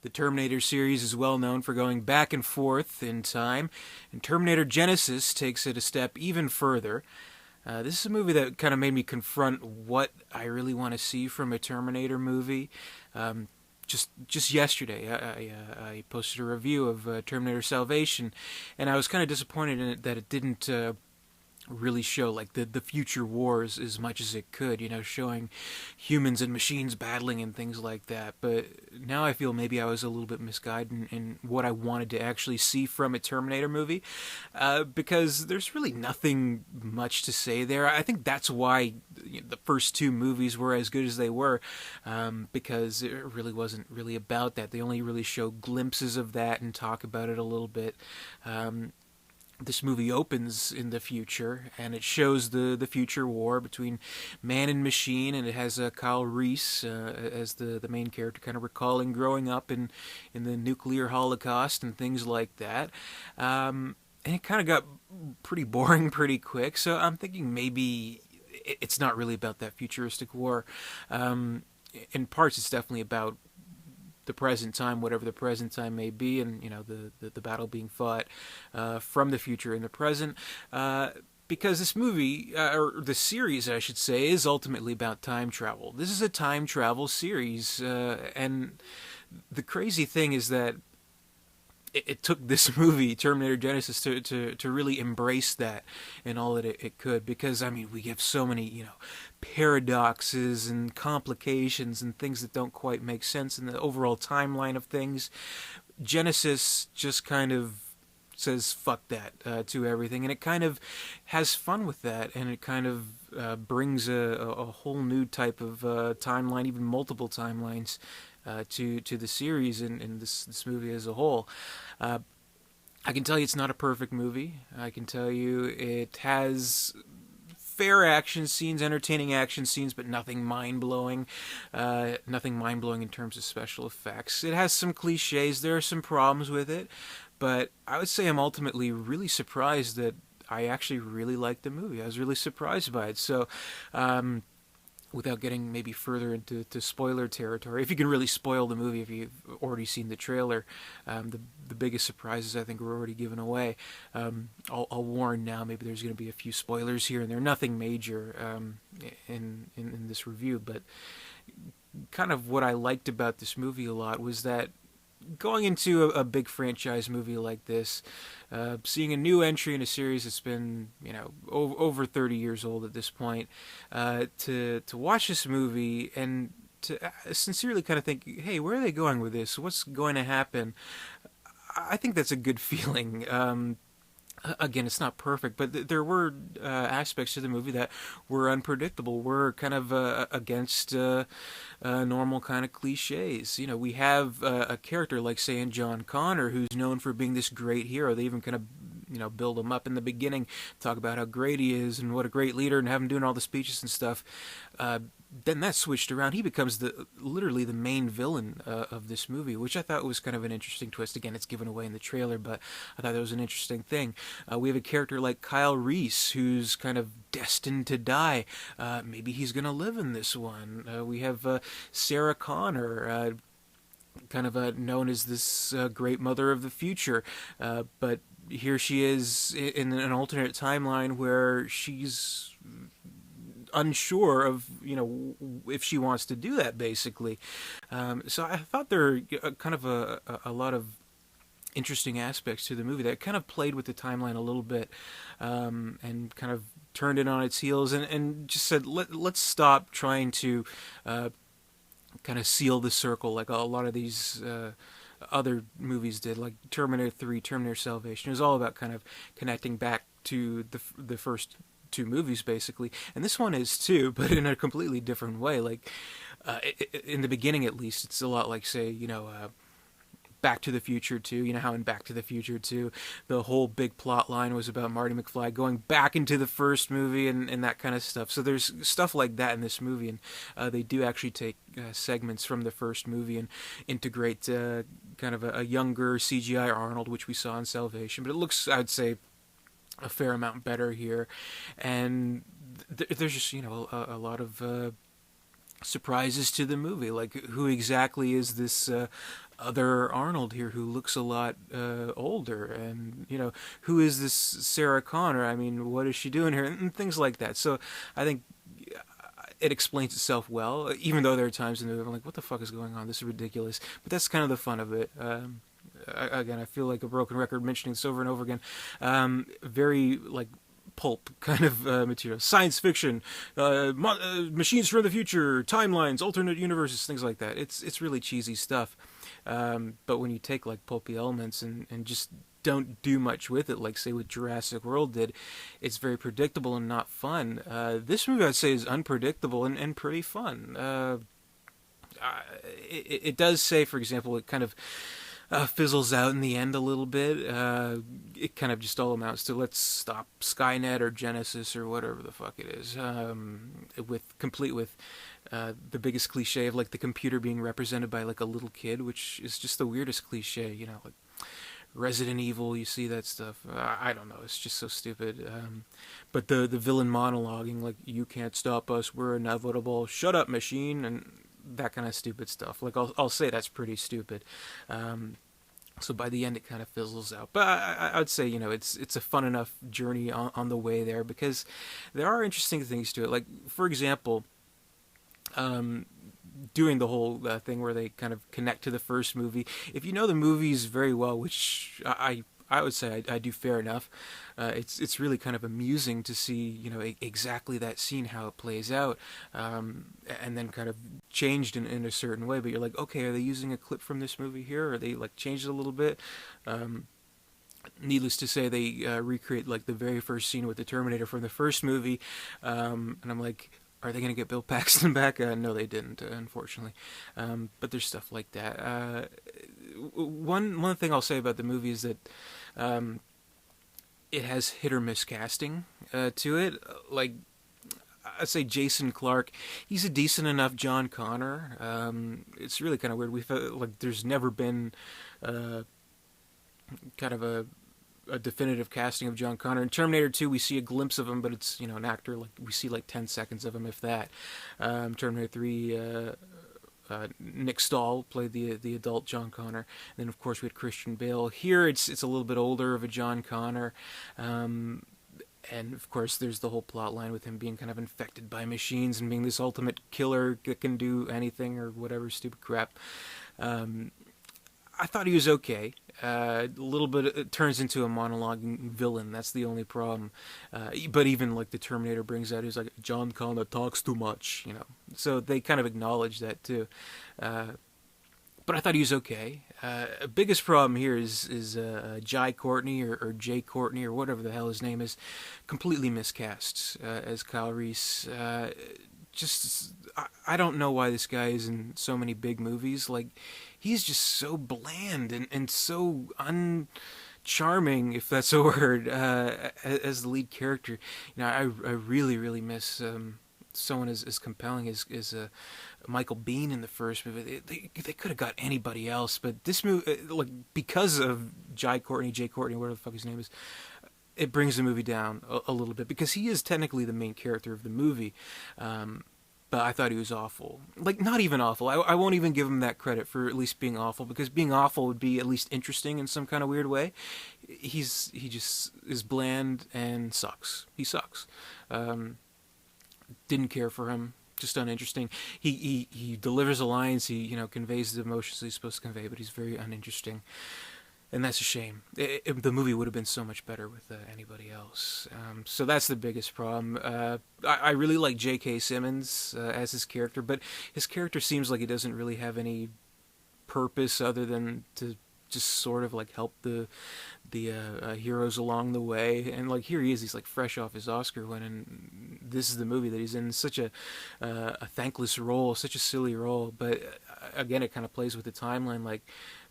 The Terminator series is well known for going back and forth in time, and Terminator Genisys takes it a step even further. This is a movie that kind of made me confront what I really want to see from a Terminator movie. Um, just yesterday, I posted a review of Terminator Salvation, and I was kind of disappointed in it that it didn't really show like the future wars as much as it could, showing humans and machines battling and things like that. But now I feel maybe I was a little bit misguided in what I wanted to actually see from a Terminator movie, because there's really nothing much to say there. I think that's why the first two movies were as good as they were, because it really wasn't really about that. They only really show glimpses of that and talk about it a little bit. This movie opens in the future, and it shows the future war between man and machine, and it has Kyle Reese as the main character, kind of recalling growing up in the nuclear holocaust and things like that. And it kind of got pretty boring pretty quick, so I'm thinking maybe it's not really about that futuristic war. In parts, it's definitely about the present time, whatever the present time may be, and the battle being fought from the future in the present. Because this movie, or the series, I should say, is ultimately about time travel. This is a time travel series, and the crazy thing is that it took this movie, Terminator Genisys, to really embrace that and all that it could. Because, I mean, we have so many, paradoxes and complications and things that don't quite make sense in the overall timeline of things. Genisys just kind of says fuck that to everything, and it kind of has fun with that, and it kind of brings a whole new type of timeline, even multiple timelines, to the series and this movie as a whole. I can tell you it's not a perfect movie. I can tell you it has fair action scenes, entertaining action scenes, but nothing mind-blowing. Nothing mind-blowing in terms of special effects. It has some cliches. There are some problems with it, but I would say I'm ultimately really surprised that I actually really liked the movie. I was really surprised by it. So, without getting maybe further into spoiler territory, if you can really spoil the movie if you've already seen the trailer, the biggest surprises I think were already given away. I'll warn now, maybe there's going to be a few spoilers here and there, nothing major in this review, but kind of what I liked about this movie a lot was that going into a big franchise movie like this, seeing a new entry in a series that's been, over 30 years old at this point, to watch this movie and to sincerely kind of think, hey, where are they going with this? What's going to happen? I think that's a good feeling. Again, it's not perfect, but there were aspects to the movie that were unpredictable, were kind of against normal kind of cliches. We have a character like, say, in John Connor, who's known for being this great hero. They even kind of build him up in the beginning, talk about how great he is and what a great leader, and have him doing all the speeches and stuff. Then that's switched around. He becomes literally the main villain of this movie, which I thought was kind of an interesting twist. Again, it's given away in the trailer, but I thought that was an interesting thing. We have a character like Kyle Reese, who's kind of destined to die. Maybe he's going to live in this one. We have Sarah Connor, kind of known as this great mother of the future, but here she is in an alternate timeline where she's unsure of if she wants to do that, basically. So I thought there are kind of a lot of interesting aspects to the movie that kind of played with the timeline a little bit, and kind of turned it on its heels and just said, let's stop trying to kind of seal the circle like a lot of these other movies did, like Terminator 3, Terminator Salvation. It was all about kind of connecting back to the first two movies, basically, and this one is too, but in a completely different way. Like in the beginning, at least, it's a lot like, say, Back to the Future 2. You know how in Back to the Future 2, the whole big plot line was about Marty McFly going back into the first movie and that kind of stuff. So there's stuff like that in this movie, and they do actually take segments from the first movie and integrate kind of a younger CGI Arnold, which we saw in Salvation. But it looks, I'd say, a fair amount better here, and there's just a lot of surprises to the movie. Like, who exactly is this other Arnold here who looks a lot older? And, who is this Sarah Connor? I mean, what is she doing here? And things like that. So I think it explains itself well, even though there are times in the movie I'm like, what the fuck is going on? This is ridiculous. But that's kind of the fun of it. Again, I feel like a broken record mentioning this over and over again. Very, like, pulp kind of material, science fiction, machines from the future, timelines, alternate universes, things like that. It's really cheesy stuff. But when you take like pulpy elements and just don't do much with it, like say what Jurassic World did, it's very predictable and not fun. This movie I'd say is unpredictable and pretty fun. It does say, for example, it kind of fizzles out in the end a little bit. It kind of just all amounts to let's stop Skynet or Genesis or whatever the fuck it is. Complete with the biggest cliche of like the computer being represented by like a little kid, which is just the weirdest cliche. Like Resident Evil, you see that stuff. I don't know. It's just so stupid. But the villain monologuing like, "You can't stop us. We're inevitable. Shut up, machine," and that kind of stupid stuff. Like I'll say that's pretty stupid. So by the end, it kind of fizzles out. But I'd say it's a fun enough journey on the way there, because there are interesting things to it. Like, for example, doing the whole thing where they kind of connect to the first movie. If you know the movies very well, which I would say I do fair enough, it's really kind of amusing to see exactly that scene, how it plays out, and then kind of changed in a certain way. But you're like, okay, are they using a clip from this movie here? Or are they like changed it a little bit? Needless to say, they recreate like the very first scene with the Terminator from the first movie, and I'm like, are they going to get Bill Paxton back? No, they didn't, unfortunately. But there's stuff like that. One thing I'll say about the movie is that it has hit or miss casting to it. Like, I'd say Jason Clarke, he's a decent enough John Connor. It's really kind of weird. We felt like there's never been kind of a definitive casting of John Connor. In Terminator 2, we see a glimpse of him, but it's an actor. Like, we see like 10 seconds of him, if that. Terminator 3, Nick Stahl played the adult John Connor. And then of course we had Christian Bale. Here it's a little bit older of a John Connor. And of course there's the whole plot line with him being kind of infected by machines and being this ultimate killer that can do anything or whatever stupid crap. I thought he was okay. A little bit, it turns into a monologuing villain. That's the only problem. But even like the Terminator brings out, he's like, John Connor talks too much, So they kind of acknowledge that too. But I thought he was okay. Biggest problem here is Jai Courtney or Jay Courtney or whatever the hell his name is, completely miscast as Kyle Reese. I don't know why this guy is in so many big movies. Like, he's just so bland and so uncharming, if that's a word, as the lead character. I really, really miss someone as compelling as Michael Biehn in the first movie. They could have got anybody else, but this movie, like, because of Jay Courtney, whatever the fuck his name is, it brings the movie down a little bit, because he is technically the main character of the movie. But I thought he was awful. Like, not even awful. I won't even give him that credit for at least being awful, because being awful would be at least interesting in some kind of weird way. He just is bland and sucks. He sucks. Didn't care for him. Just uninteresting. He delivers the lines. He conveys the emotions he's supposed to convey, but he's very uninteresting. And that's a shame. The movie would have been so much better with anybody else. So that's the biggest problem. I really like J.K. Simmons as his character, but his character seems like he doesn't really have any purpose other than to just sort of like help the heroes along the way. And like, here he is, he's like fresh off his Oscar win, and this is the movie that he's in. Such a thankless role, such a silly role. But again, it kind of plays with the timeline. Like,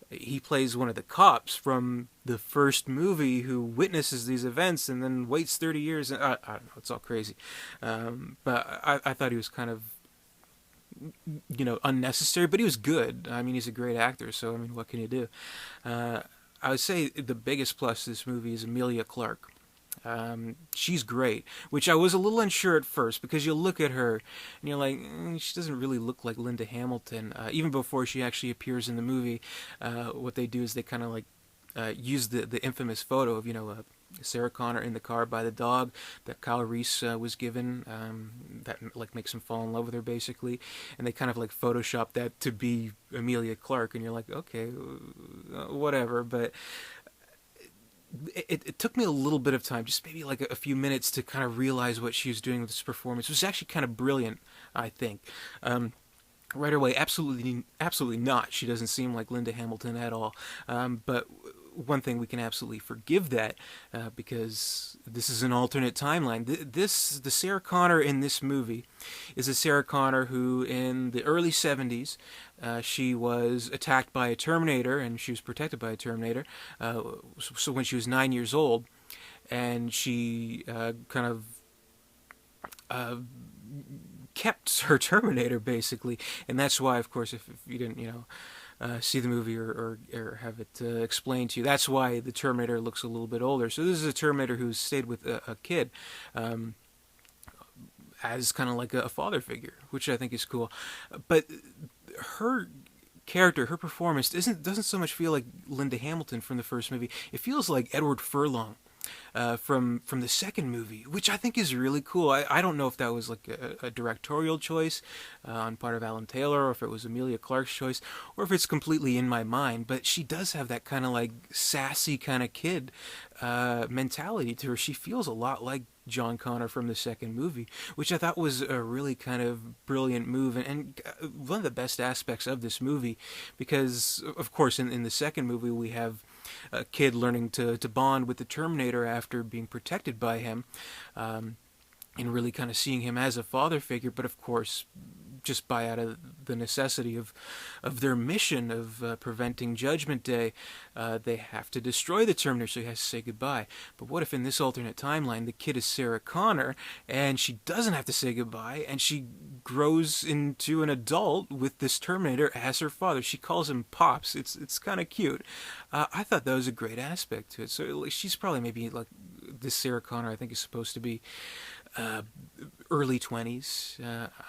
he plays one of the cops from the first movie who witnesses these events and then waits 30 years. And I don't know, it's all crazy. But I thought he was kind of, unnecessary, but he was good. I mean, he's a great actor, so I mean, what can you do? I would say the biggest plus to this movie is Emilia Clarke. She's great, which I was a little unsure at first because you look at her and you're like, she doesn't really look like Linda Hamilton. Even before she actually appears in the movie, what they do is they kind of like use the infamous photo of Sarah Connor in the car by the dog that Kyle Reese was given, that like makes him fall in love with her basically, and they kind of like Photoshop that to be Emilia Clarke, and you're like, okay, whatever, but it took me a little bit of time, just maybe like a few minutes, to kind of realize what she was doing with this performance. It was actually kind of brilliant, I think. Right away, absolutely not. She doesn't seem like Linda Hamilton at all. But one thing we can absolutely forgive that, because this is an alternate timeline. The Sarah Connor in this movie is a Sarah Connor who, in the early 70s, she was attacked by a Terminator, and she was protected by a Terminator. So when she was 9 years old, and she kind of kept her Terminator basically, and that's why, of course, if you didn't, see the movie or have it explained to you, that's why the Terminator looks a little bit older. So this is a Terminator who's stayed with a kid, as kind of like a father figure, which I think is cool. But her character, her performance doesn't so much feel like Linda Hamilton from the first movie. It feels like Edward Furlong from the second movie, which I think is really cool. I don't know if that was like a directorial choice on part of Alan Taylor, or if it was Emilia Clarke's choice, or if it's completely in my mind, but she does have that kind of like sassy kind of kid mentality to her. She feels a lot like John Connor from the second movie, which I thought was a really kind of brilliant move, and one of the best aspects of this movie, because of course in the second movie we have a kid learning to bond with the Terminator after being protected by him, and really kind of seeing him as a father figure, but of course just by out of the necessity of their mission of preventing Judgment Day, they have to destroy the Terminator, so he has to say goodbye. But what if in this alternate timeline the kid is Sarah Connor, and she doesn't have to say goodbye, and she grows into an adult with this Terminator as her father? She calls him Pops. It's kind of cute. I thought that was a great aspect to it. So she's probably maybe like this Sarah Connor, I think, is supposed to be early 20s,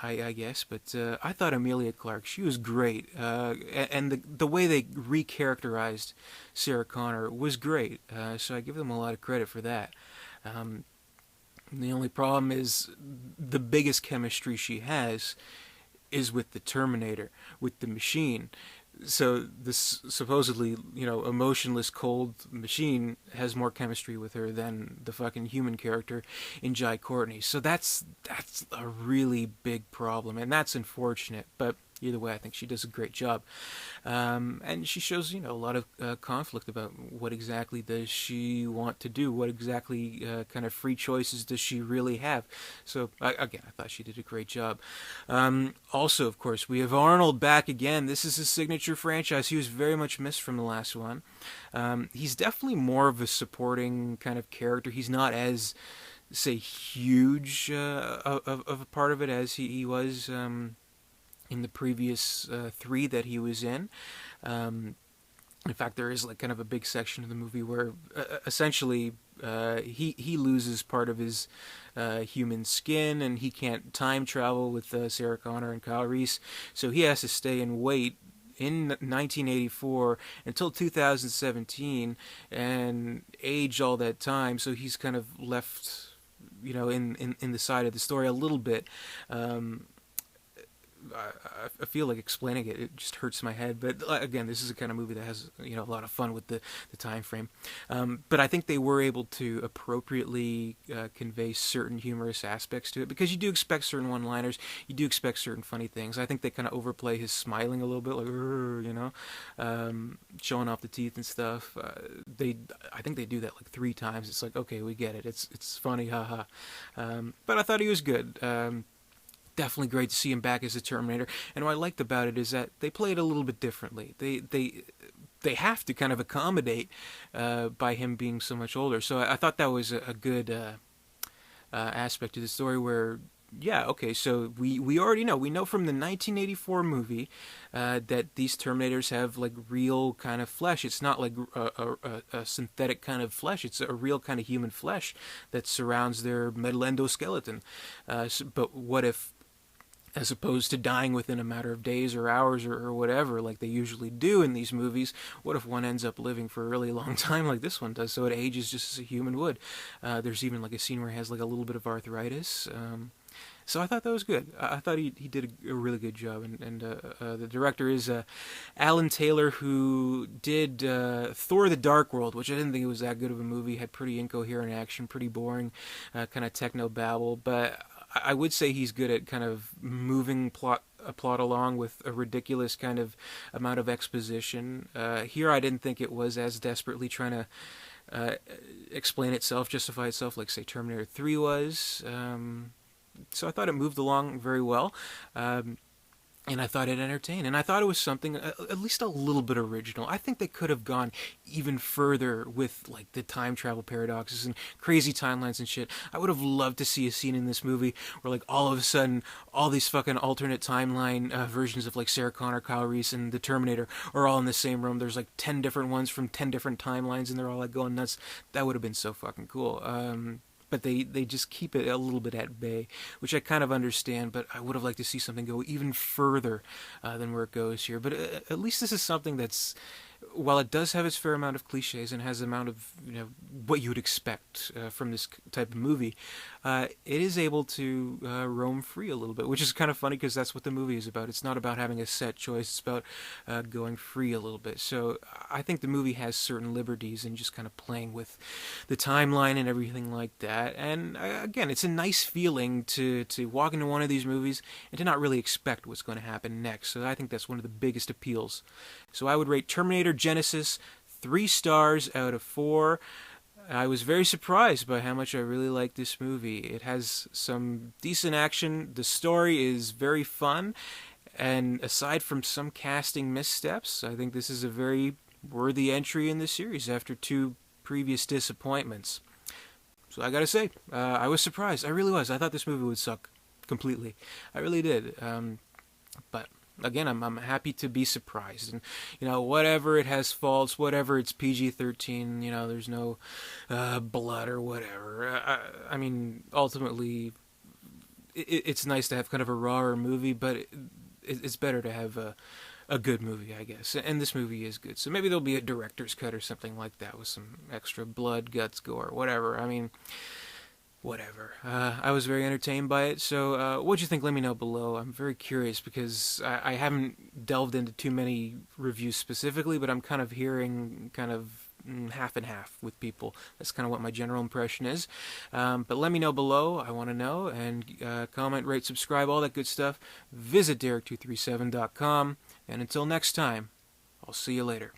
I guess, but I thought Emilia Clarke, she was great, and the way they recharacterized Sarah Connor was great, so I give them a lot of credit for that. The only problem is the biggest chemistry she has is with the Terminator, with the machine. So this supposedly, emotionless, cold machine has more chemistry with her than the fucking human character in Jai Courtney. So that's a really big problem, and that's unfortunate. But either way, I think she does a great job, and she shows a lot of conflict about what exactly does she want to do, what exactly kind of free choices does she really have. So again, I thought she did a great job. Also, of course, we have Arnold back again. This is his signature franchise. He was very much missed from the last one. He's definitely more of a supporting kind of character. He's not as, say, huge of a part of it as he was in the previous three that he was in. In fact, there is like kind of a big section of the movie where essentially he loses part of his human skin, and he can't time travel with Sarah Connor and Kyle Reese, so he has to stay and wait in 1984 until 2017 and age all that time. So he's kind of left, in the side of the story a little bit. I feel like explaining it just hurts my head, but again, this is a kind of movie that has a lot of fun with the time frame. But I think they were able to appropriately convey certain humorous aspects to it, because you do expect certain one-liners, you do expect certain funny things. I think they kind of overplay his smiling a little bit, like showing off the teeth and stuff. I think they do that like 3 times. It's like, okay, we get it. It's funny, haha. But I thought he was good. Definitely great to see him back as a Terminator. And what I liked about it is that they play it a little bit differently. They have to kind of accommodate by him being so much older. So I thought that was a good aspect of the story, where Yeah, okay, so we already know. We know from the 1984 movie that these Terminators have like real kind of flesh. It's not like a synthetic kind of flesh. It's a real kind of human flesh that surrounds their metal endoskeleton. But what if, as opposed to dying within a matter of days or hours or whatever, like they usually do in these movies, what if one ends up living for a really long time like this one does, so it ages just as a human would? There's even like a scene where he has like a little bit of arthritis. So I thought that was good. I thought he did a really good job, and the director is Alan Taylor, who did Thor: The Dark World, which I didn't think it was that good of a movie. Had pretty incoherent action, pretty boring, kind of techno babble, but I would say he's good at kind of moving a plot along with a ridiculous kind of amount of exposition. Here, I didn't think it was as desperately trying to explain itself, justify itself, like say Terminator 3 was. So I thought it moved along very well. And I thought it entertained, and I thought it was something at least a little bit original. I think they could have gone even further with like the time travel paradoxes and crazy timelines and shit. I would have loved to see a scene in this movie where like all of a sudden all these fucking alternate timeline versions of like Sarah Connor, Kyle Reese, and the Terminator are all in the same room. There's like 10 different ones from 10 different timelines, and they're all like going nuts. That would have been so fucking cool. But they just keep it a little bit at bay, which I kind of understand, but I would have liked to see something go even further than where it goes here. But at least this is something that's, while it does have its fair amount of cliches and has an amount of, what you would expect from this type of movie, it is able to roam free a little bit, which is kind of funny because that's what the movie is about. It's not about having a set choice, it's about going free a little bit. So I think the movie has certain liberties in just kind of playing with the timeline and everything like that. And again, it's a nice feeling to walk into one of these movies and to not really expect what's going to happen next. So I think that's one of the biggest appeals. So I would rate Terminator Genisys 3 stars out of 4. I was very surprised by how much I really liked this movie. It has some decent action. The story is very fun. And aside from some casting missteps, I think this is a very worthy entry in the series after 2 previous disappointments. So I gotta say, I was surprised. I really was. I thought this movie would suck completely. I really did. But again, I'm happy to be surprised, and whatever it has faults, whatever it's PG-13, there's no blood or whatever. I mean, ultimately, it's nice to have kind of a rawer movie, but it's better to have a good movie, I guess. And this movie is good, so maybe there'll be a director's cut or something like that with some extra blood, guts, gore, whatever. I mean, whatever. I was very entertained by it. So what'd you think? Let me know below. I'm very curious because I haven't delved into too many reviews specifically, but I'm kind of hearing kind of half and half with people. That's kind of what my general impression is. But let me know below. I want to know. And comment, rate, subscribe, all that good stuff. Visit Derek237.com. And until next time, I'll see you later.